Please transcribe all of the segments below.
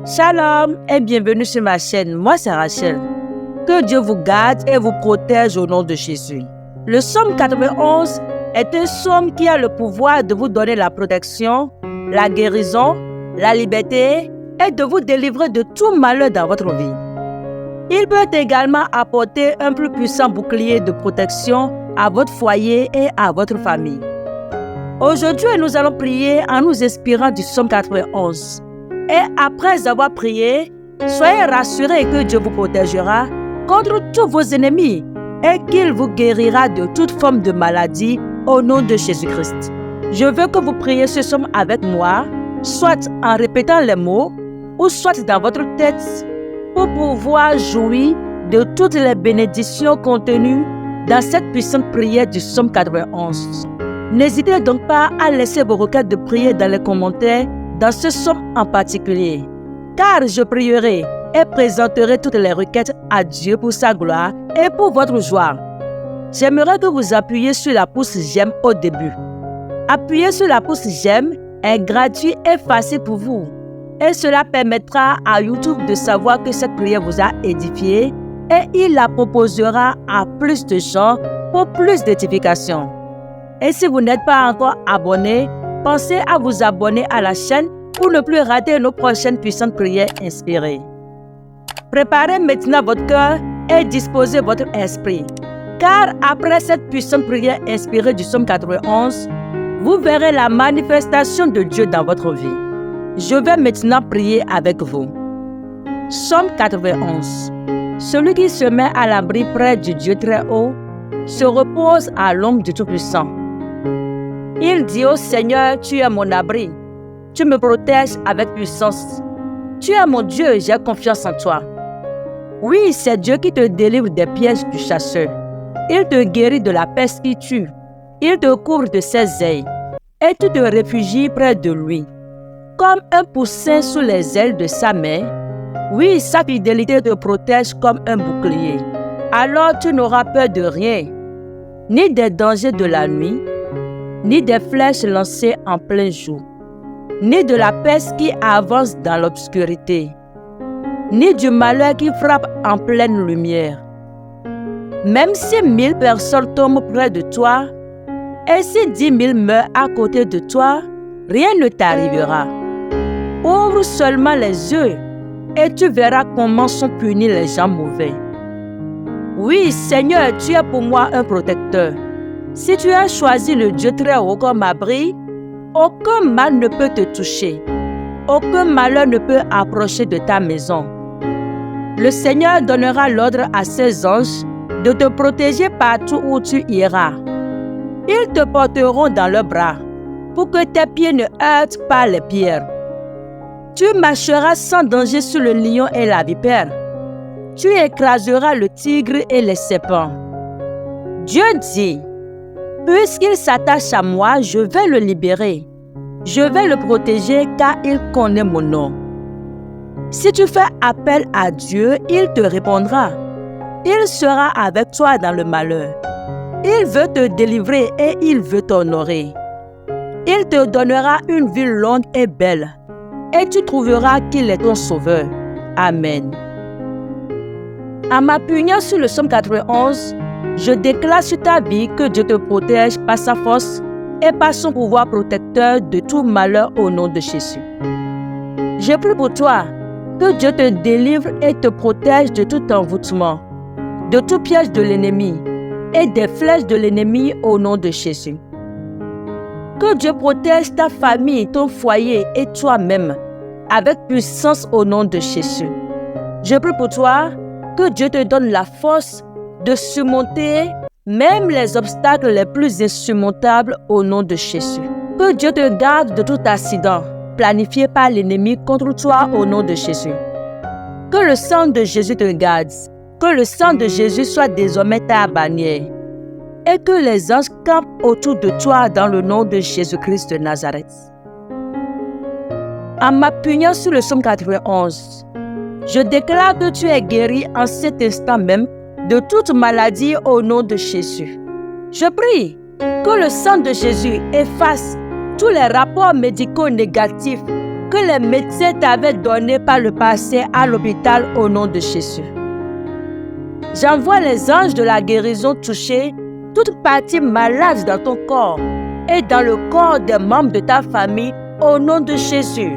Shalom et bienvenue sur ma chaîne, moi c'est Rachel. Que Dieu vous garde et vous protège au nom de Jésus. Le psaume 91 est un psaume qui a le pouvoir de vous donner la protection, la guérison, la liberté et de vous délivrer de tout malheur dans votre vie. Il peut également apporter un plus puissant bouclier de protection à votre foyer et à votre famille. Aujourd'hui, nous allons prier en nous inspirant du psaume 91. Et après avoir prié, soyez rassurés que Dieu vous protégera contre tous vos ennemis et qu'il vous guérira de toute forme de maladie au nom de Jésus-Christ. Je veux que vous priez ce psaume avec moi, soit en répétant les mots ou soit dans votre tête pour pouvoir jouir de toutes les bénédictions contenues dans cette puissante prière du psaume 91. N'hésitez donc pas à laisser vos requêtes de prière dans les commentaires dans ce psaume en particulier, car je prierai et présenterai toutes les requêtes à Dieu pour sa gloire et pour votre joie. J'aimerais que vous appuyiez sur la pouce j'aime au début. Appuyer sur la pouce j'aime est gratuit et facile pour vous, et cela permettra à YouTube de savoir que cette prière vous a édifié et il la proposera à plus de gens pour plus d'édification. Et si vous n'êtes pas encore abonné, pensez à vous abonner à la chaîne pour ne plus rater nos prochaines puissantes prières inspirées. Préparez maintenant votre cœur et disposez votre esprit, car après cette puissante prière inspirée du psaume 91, vous verrez la manifestation de Dieu dans votre vie. Je vais maintenant prier avec vous. Psaume 91. Celui qui se met à l'abri près du Dieu très haut se repose à l'ombre du Tout-Puissant. Il dit au Seigneur, tu es mon abri, tu me protèges avec puissance. Tu es mon Dieu, j'ai confiance en toi. Oui, c'est Dieu qui te délivre des pièges du chasseur. Il te guérit de la peste qui tue. Il te couvre de ses ailes et tu te réfugies près de lui. Comme un poussin sous les ailes de sa mère, oui, sa fidélité te protège comme un bouclier. Alors tu n'auras peur de rien, ni des dangers de la nuit, ni des flèches lancées en plein jour, ni de la peste qui avance dans l'obscurité, ni du malheur qui frappe en pleine lumière. Même si 1000 personnes tombent près de toi, et si 10 000 meurent à côté de toi, rien ne t'arrivera. Ouvre seulement les yeux, et tu verras comment sont punis les gens mauvais. Oui, Seigneur, tu es pour moi un protecteur. Si tu as choisi le Dieu très haut comme abri, aucun mal ne peut te toucher. Aucun malheur ne peut approcher de ta maison. Le Seigneur donnera l'ordre à ses anges de te protéger partout où tu iras. Ils te porteront dans leurs bras pour que tes pieds ne heurtent pas les pierres. Tu marcheras sans danger sur le lion et la vipère. Tu écraseras le tigre et les serpents. Dieu dit, puisqu'il s'attache à moi, je vais le libérer. Je vais le protéger car il connaît mon nom. Si tu fais appel à Dieu, il te répondra. Il sera avec toi dans le malheur. Il veut te délivrer et il veut t'honorer. Il te donnera une vie longue et belle. Et tu trouveras qu'il est ton sauveur. Amen. En m'appuyant sur le psaume 91, je déclare sur ta vie que Dieu te protège par sa force et par son pouvoir protecteur de tout malheur au nom de Jésus. Je prie pour toi que Dieu te délivre et te protège de tout envoûtement, de tout piège de l'ennemi et des flèches de l'ennemi au nom de Jésus. Que Dieu protège ta famille, ton foyer et toi-même avec puissance au nom de Jésus. Je prie pour toi que Dieu te donne la force de surmonter même les obstacles les plus insurmontables au nom de Jésus. Que Dieu te garde de tout accident planifié par l'ennemi contre toi au nom de Jésus. Que le sang de Jésus te garde. Que le sang de Jésus soit désormais ta bannière. Et que les anges campent autour de toi dans le nom de Jésus-Christ de Nazareth. En m'appuyant sur le psaume 91, je déclare que tu es guéri en cet instant même de toute maladie au nom de Jésus. Je prie que le sang de Jésus efface tous les rapports médicaux négatifs que les médecins t'avaient donné par le passé à l'hôpital au nom de Jésus. J'envoie les anges de la guérison toucher toute partie malade dans ton corps et dans le corps des membres de ta famille au nom de Jésus.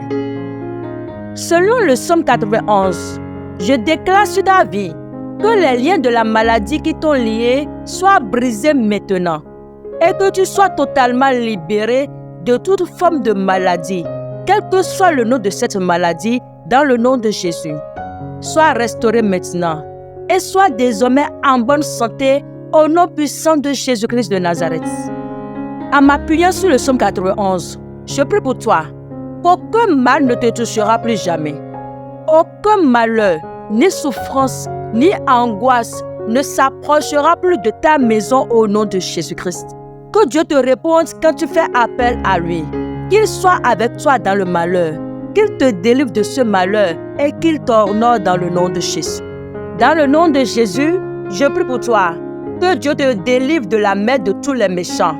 Selon le Psaume 91, je déclare sur ta vie que les liens de la maladie qui t'ont lié soient brisés maintenant et que tu sois totalement libéré de toute forme de maladie, quel que soit le nom de cette maladie, dans le nom de Jésus. Sois restauré maintenant et sois désormais en bonne santé au nom puissant de Jésus-Christ de Nazareth. En m'appuyant sur le Psaume 91, je prie pour toi qu'aucun mal ne te touchera plus jamais. Aucun malheur, ni souffrance, ni angoisse ne s'approchera plus de ta maison au nom de Jésus-Christ. Que Dieu te réponde quand tu fais appel à lui. Qu'il soit avec toi dans le malheur, qu'il te délivre de ce malheur et qu'il t'honore dans le nom de Jésus. Dans le nom de Jésus, je prie pour toi. Que Dieu te délivre de la main de tous les méchants.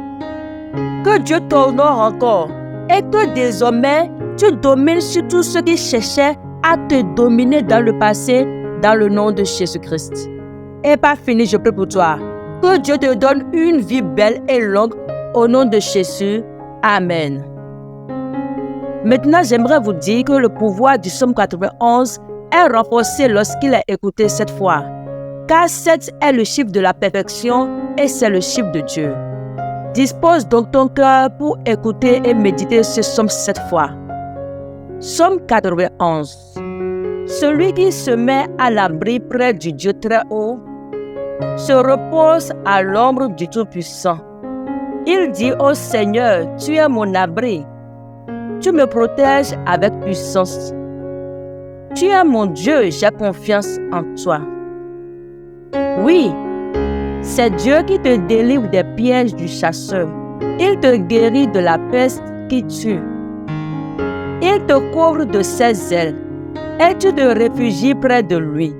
Que Dieu t'honore encore et que désormais tu domines sur tous ceux qui cherchaient à te dominer dans le passé, dans le nom de Jésus-Christ. Et pas fini, je prie pour toi. Que Dieu te donne une vie belle et longue au nom de Jésus. Amen. Maintenant, j'aimerais vous dire que le pouvoir du Psaume 91 est renforcé lorsqu'il est écouté 7 fois. Car 7 est le chiffre de la perfection et c'est le chiffre de Dieu. Dispose donc ton cœur pour écouter et méditer ce psaume 7 fois. Psaume 91. Celui qui se met à l'abri près du Dieu très haut se repose à l'ombre du Tout-Puissant. Il dit au Seigneur, tu es mon abri. Tu me protèges avec puissance. Tu es mon Dieu, j'ai confiance en toi. Oui, c'est Dieu qui te délivre des pièges du chasseur. Il te guérit de la peste qui tue. Il te couvre de ses ailes et tu te réfugies près de lui.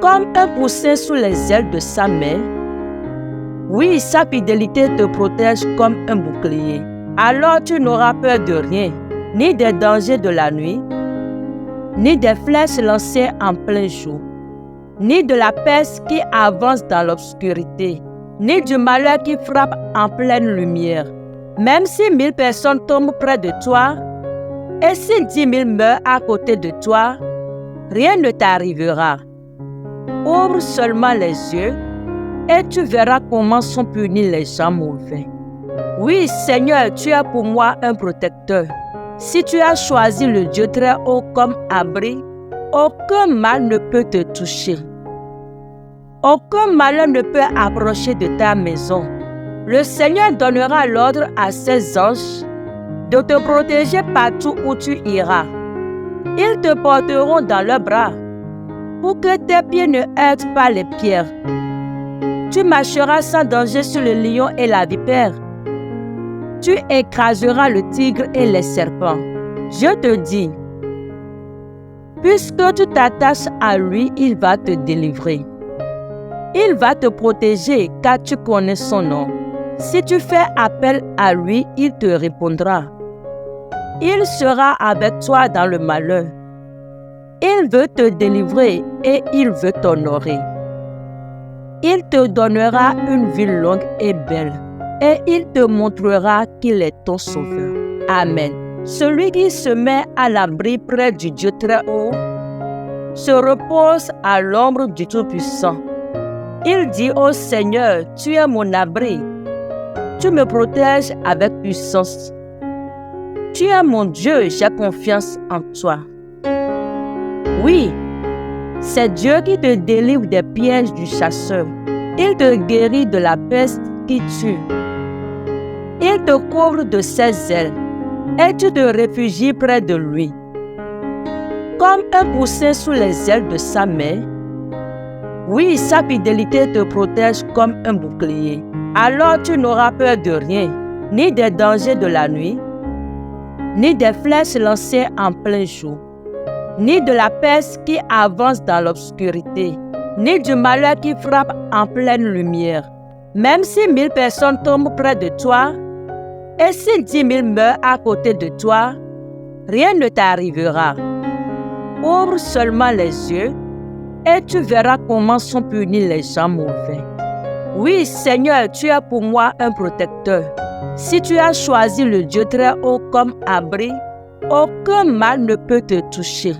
Comme un poussin sous les ailes de sa mère, oui, sa fidélité te protège comme un bouclier. Alors tu n'auras peur de rien, ni des dangers de la nuit, ni des flèches lancées en plein jour, ni de la peste qui avance dans l'obscurité, ni du malheur qui frappe en pleine lumière. Même si 1000 personnes tombent près de toi, et si 10 000 meurent à côté de toi, rien ne t'arrivera. Ouvre seulement les yeux et tu verras comment sont punis les gens mauvais. Oui, Seigneur, tu es pour moi un protecteur. Si tu as choisi le Dieu très haut comme abri, aucun mal ne peut te toucher. Aucun malheur ne peut approcher de ta maison. Le Seigneur donnera l'ordre à ses anges de te protéger partout où tu iras. Ils te porteront dans leurs bras pour que tes pieds ne heurtent pas les pierres. Tu marcheras sans danger sur le lion et la vipère. Tu écraseras le tigre et les serpents. Je te dis, puisque tu t'attaches à lui, il va te délivrer. Il va te protéger car tu connais son nom. Si tu fais appel à lui, il te répondra. Il sera avec toi dans le malheur. Il veut te délivrer et il veut t'honorer. Il te donnera une vie longue et belle et il te montrera qu'il est ton sauveur. Amen. Celui qui se met à l'abri près du Dieu très haut se repose à l'ombre du Tout-Puissant. Il dit au Seigneur, tu es mon abri. Tu me protèges avec puissance. Tu es mon Dieu, j'ai confiance en toi. Oui, c'est Dieu qui te délivre des pièges du chasseur. Il te guérit de la peste qui tue. Il te couvre de ses ailes et tu te réfugies près de lui. Comme un poussin sous les ailes de sa mère, oui, sa fidélité te protège comme un bouclier. Alors tu n'auras peur de rien, ni des dangers de la nuit, ni des flèches lancées en plein jour, ni de la peste qui avance dans l'obscurité, ni du malheur qui frappe en pleine lumière. Même si 1000 personnes tombent près de toi, et si 10 000 meurent à côté de toi, rien ne t'arrivera. Ouvre seulement les yeux et tu verras comment sont punis les gens mauvais. Oui, Seigneur, tu es pour moi un protecteur. Si tu as choisi le Dieu très haut comme abri, aucun mal ne peut te toucher.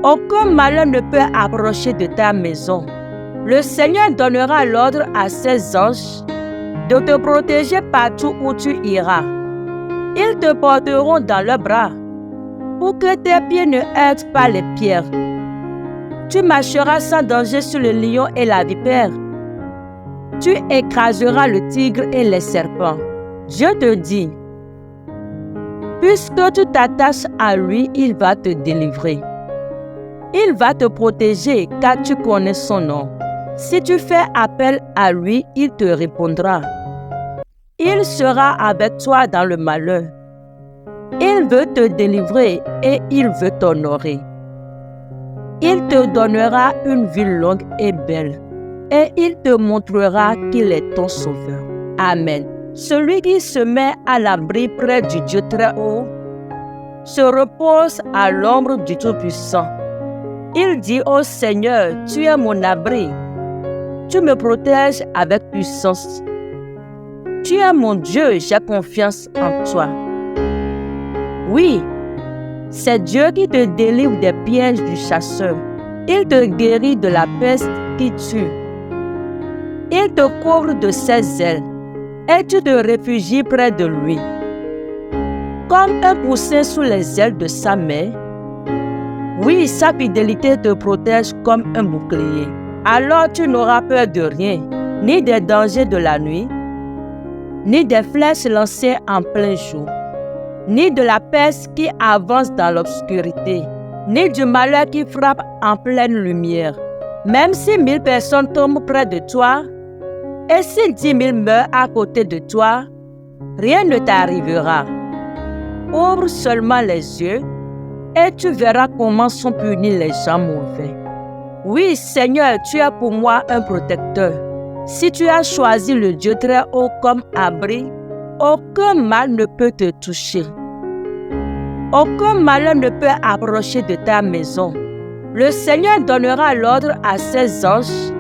Aucun malheur ne peut approcher de ta maison. Le Seigneur donnera l'ordre à ses anges de te protéger partout où tu iras. Ils te porteront dans leurs bras pour que tes pieds ne heurtent pas les pierres. Tu marcheras sans danger sur le lion et la vipère. Tu écraseras le tigre et les serpents. Dieu te dit, puisque tu t'attaches à lui, il va te délivrer. Il va te protéger car tu connais son nom. Si tu fais appel à lui, il te répondra. Il sera avec toi dans le malheur. Il veut te délivrer et il veut t'honorer. Il te donnera une vie longue et belle, et il te montrera qu'il est ton sauveur. Amen. Celui qui se met à l'abri près du Dieu très haut se repose à l'ombre du Tout-Puissant. Il dit au Seigneur, tu es mon abri. Tu me protèges avec puissance. Tu es mon Dieu, j'ai confiance en toi. Oui, c'est Dieu qui te délivre des pièges du chasseur. Il te guérit de la peste qui tue. Il te couvre de ses ailes et tu te réfugies près de lui. Comme un poussin sous les ailes de sa mère, oui, sa fidélité te protège comme un bouclier. Alors tu n'auras peur de rien, ni des dangers de la nuit, ni des flèches lancées en plein jour, ni de la peste qui avance dans l'obscurité, ni du malheur qui frappe en pleine lumière. Même si 1000 personnes tombent près de toi, et si 10 000 meurent à côté de toi, rien ne t'arrivera. Ouvre seulement les yeux et tu verras comment sont punis les gens mauvais. Oui, Seigneur, tu es pour moi un protecteur. Si tu as choisi le Dieu très haut comme abri, aucun mal ne peut te toucher. Aucun malheur ne peut approcher de ta maison. Le Seigneur donnera l'ordre à ses anges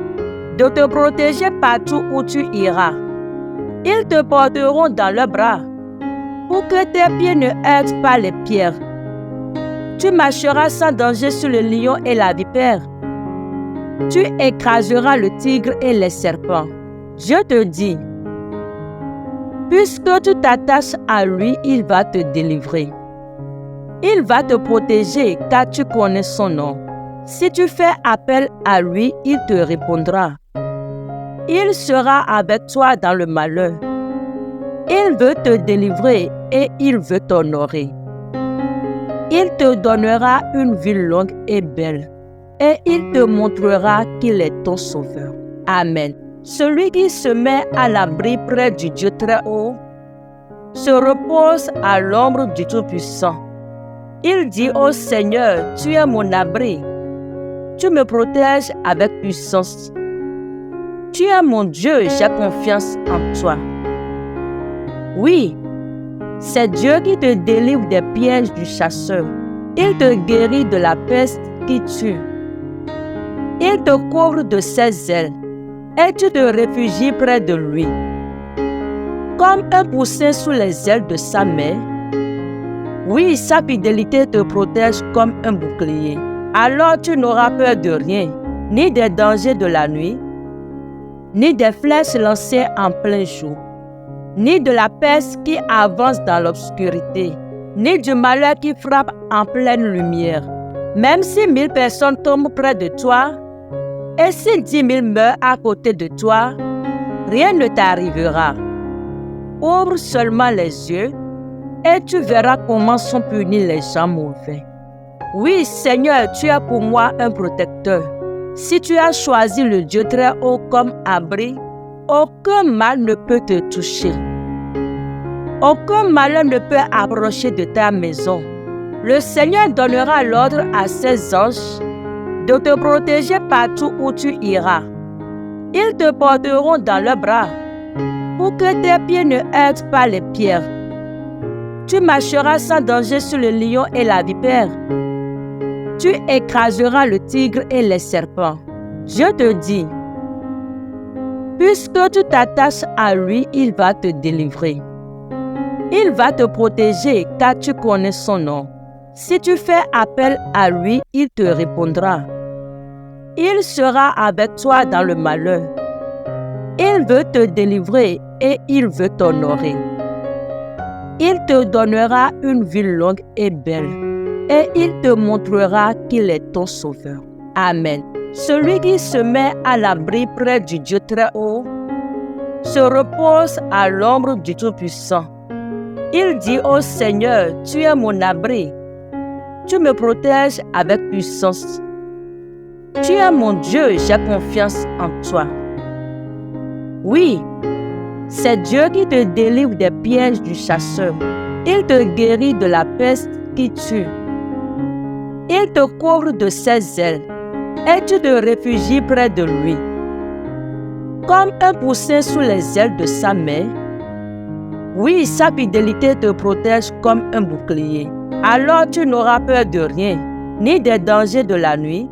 de te protéger partout où tu iras. Ils te porteront dans leurs bras pour que tes pieds ne heurtent pas les pierres. Tu marcheras sans danger sur le lion et la vipère. Tu écraseras le tigre et les serpents. Dieu te dit, puisque tu t'attaches à lui, il va te délivrer. Il va te protéger car tu connais son nom. Si tu fais appel à lui, il te répondra. Il sera avec toi dans le malheur. Il veut te délivrer et il veut t'honorer. Il te donnera une vie longue et belle, et il te montrera qu'il est ton sauveur. Amen. Celui qui se met à l'abri près du Dieu très haut se repose à l'ombre du Tout-Puissant. Il dit au Seigneur, tu es mon abri. Tu me protèges avec puissance. Tu es mon Dieu, j'ai confiance en toi. Oui, c'est Dieu qui te délivre des pièges du chasseur. Il te guérit de la peste qui tue. Il te couvre de ses ailes et tu te réfugies près de lui. Comme un poussin sous les ailes de sa mère, oui, sa fidélité te protège comme un bouclier. Alors tu n'auras peur de rien, ni des dangers de la nuit, ni des flèches lancées en plein jour, ni de la peste qui avance dans l'obscurité, ni du malheur qui frappe en pleine lumière. Même si 1000 personnes tombent près de toi, et si 10 000 meurent à côté de toi, rien ne t'arrivera. Ouvre seulement les yeux et tu verras comment sont punis les gens mauvais. Oui, Seigneur, tu es pour moi un protecteur. Si tu as choisi le Dieu très haut comme abri, aucun mal ne peut te toucher. Aucun malheur ne peut approcher de ta maison. Le Seigneur donnera l'ordre à ses anges de te protéger partout où tu iras. Ils te porteront dans leurs bras pour que tes pieds ne heurtent pas les pierres. Tu marcheras sans danger sur le lion et la vipère. Tu écraseras le tigre et les serpents. Je te dis, puisque tu t'attaches à lui, il va te délivrer. Il va te protéger car tu connais son nom. Si tu fais appel à lui, il te répondra. Il sera avec toi dans le malheur. Il veut te délivrer et il veut t'honorer. Il te donnera une vie longue et belle, et il te montrera qu'il est ton sauveur. Amen. Celui qui se met à l'abri près du Dieu très haut se repose à l'ombre du Tout-Puissant. Il dit au Seigneur, tu es mon abri. Tu me protèges avec puissance. Tu es mon Dieu, j'ai confiance en toi. Oui, c'est Dieu qui te délivre des pièges du chasseur. Il te guérit de la peste qui tue. Il te couvre de ses ailes et tu te réfugies près de lui. Comme un poussin sous les ailes de sa mère, oui, sa fidélité te protège comme un bouclier. Alors tu n'auras peur de rien, ni des dangers de la nuit,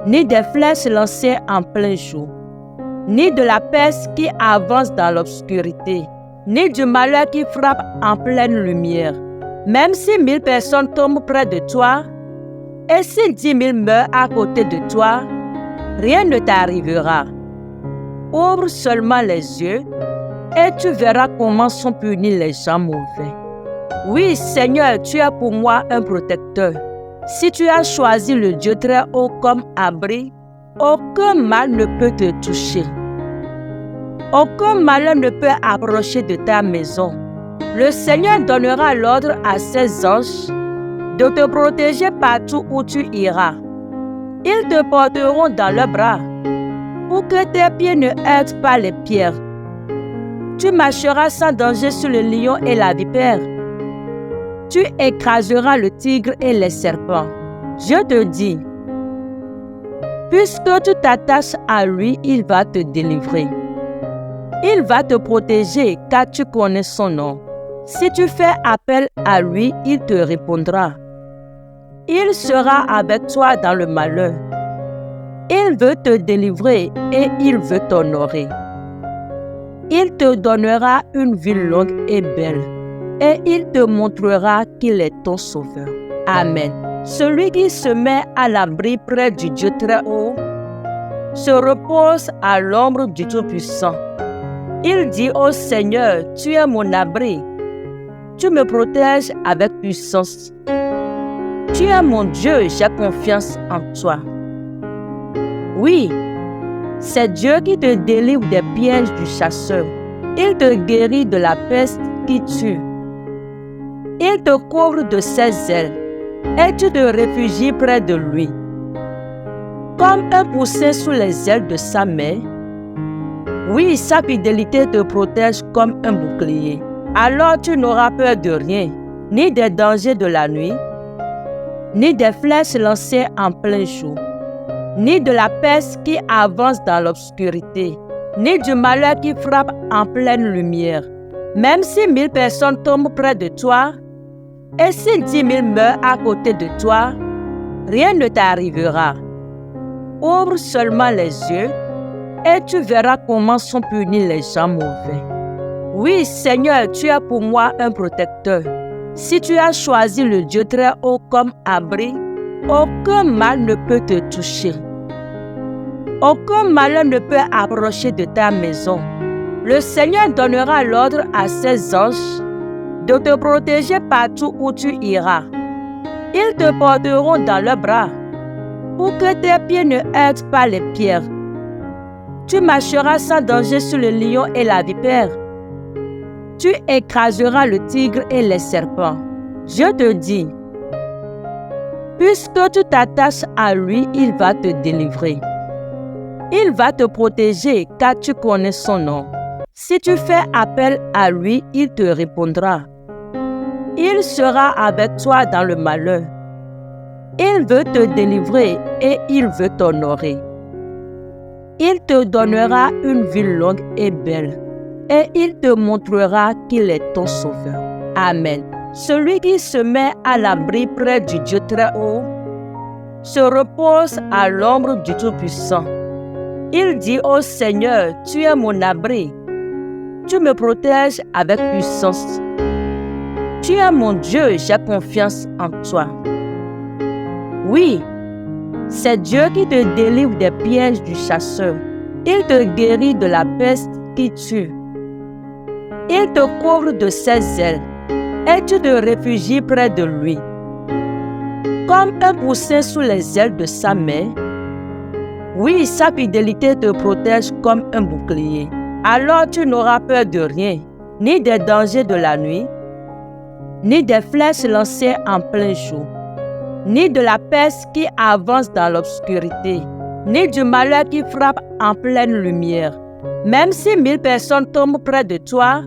ni des flèches lancées en plein jour, ni de la peste qui avance dans l'obscurité, ni du malheur qui frappe en pleine lumière. Même si 1000 personnes tombent près de toi, et si 10 000 meurent à côté de toi, rien ne t'arrivera. Ouvre seulement les yeux et tu verras comment sont punis les gens mauvais. Oui, Seigneur, tu es pour moi un protecteur. Si tu as choisi le Dieu très haut comme abri, aucun mal ne peut te toucher. Aucun malheur ne peut approcher de ta maison. Le Seigneur donnera l'ordre à ses anges de te protéger partout où tu iras. Ils te porteront dans leurs bras pour que tes pieds ne heurtent pas les pierres. Tu marcheras sans danger sur le lion et la vipère. Tu écraseras le tigre et les serpents. Je te dis, puisque tu t'attaches à lui, il va te délivrer. Il va te protéger car tu connais son nom. Si tu fais appel à lui, il te répondra. Il sera avec toi dans le malheur. Il veut te délivrer et il veut t'honorer. Il te donnera une vie longue et belle, et il te montrera qu'il est ton sauveur. Amen. Celui qui se met à l'abri près du Dieu très haut se repose à l'ombre du Tout-Puissant. Il dit au Seigneur, tu es mon abri. Tu me protèges avec puissance. Tu es mon Dieu, j'ai confiance en toi. Oui, c'est Dieu qui te délivre des pièges du chasseur. Il te guérit de la peste qui tue. Il te couvre de ses ailes et tu te réfugies près de lui. Comme un poussin sous les ailes de sa mère, oui, sa fidélité te protège comme un bouclier. Alors tu n'auras peur de rien, ni des dangers de la nuit, ni des flèches lancées en plein jour, ni de la peste qui avance dans l'obscurité, ni du malheur qui frappe en pleine lumière. Même si 1000 personnes tombent près de toi, et si 10 000 meurent à côté de toi, rien ne t'arrivera. Ouvre seulement les yeux et tu verras comment sont punis les gens mauvais. Oui, Seigneur, tu es pour moi un protecteur. Si tu as choisi le Dieu très haut comme abri, aucun mal ne peut te toucher. Aucun malheur ne peut approcher de ta maison. Le Seigneur donnera l'ordre à ses anges de te protéger partout où tu iras. Ils te porteront dans leurs bras pour que tes pieds ne heurtent pas les pierres. Tu marcheras sans danger sur le lion et la vipère. Tu écraseras le tigre et les serpents. Je te dis, puisque tu t'attaches à lui, il va te délivrer. Il va te protéger car tu connais son nom. Si tu fais appel à lui, il te répondra. Il sera avec toi dans le malheur. Il veut te délivrer et il veut t'honorer. Il te donnera une vie longue et belle, et il te montrera qu'il est ton sauveur. Amen. Celui qui se met à l'abri près du Dieu très haut se repose à l'ombre du Tout-Puissant. Il dit au Seigneur, tu es mon abri. Tu me protèges avec puissance. Tu es mon Dieu, j'ai confiance en toi. Oui, c'est Dieu qui te délivre des pièges du chasseur. Il te guérit de la peste qui tue. Il te couvre de ses ailes et tu te réfugies près de lui. Comme un poussin sous les ailes de sa mère, oui, sa fidélité te protège comme un bouclier. Alors tu n'auras peur de rien, ni des dangers de la nuit, ni des flèches lancées en plein jour, ni de la peste qui avance dans l'obscurité, ni du malheur qui frappe en pleine lumière. Même si 1000 personnes tombent près de toi,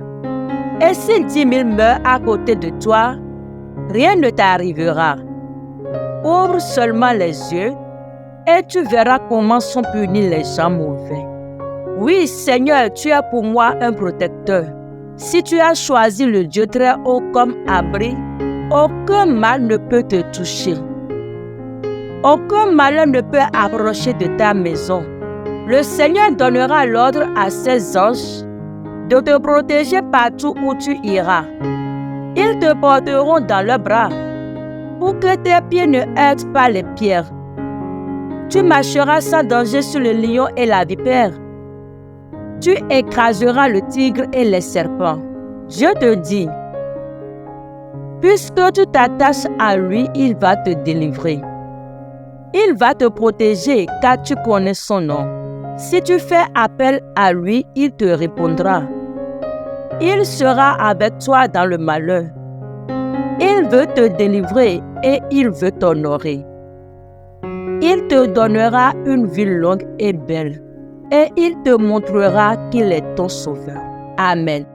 et si 10 000 meurent à côté de toi, rien ne t'arrivera. Ouvre seulement les yeux et tu verras comment sont punis les gens mauvais. Oui, Seigneur, tu es pour moi un protecteur. Si tu as choisi le Dieu très haut comme abri, aucun mal ne peut te toucher. Aucun malheur ne peut approcher de ta maison. Le Seigneur donnera l'ordre à ses anges de te protéger partout où tu iras. Ils te porteront dans leurs bras pour que tes pieds ne heurtent pas les pierres. Tu marcheras sans danger sur le lion et la vipère. Tu écraseras le tigre et les serpents. Je te dis, puisque tu t'attaches à lui, il va te délivrer. Il va te protéger car tu connais son nom. Si tu fais appel à lui, il te répondra. Il sera avec toi dans le malheur. Il veut te délivrer et il veut t'honorer. Il te donnera une vie longue et belle et il te montrera qu'il est ton sauveur. Amen.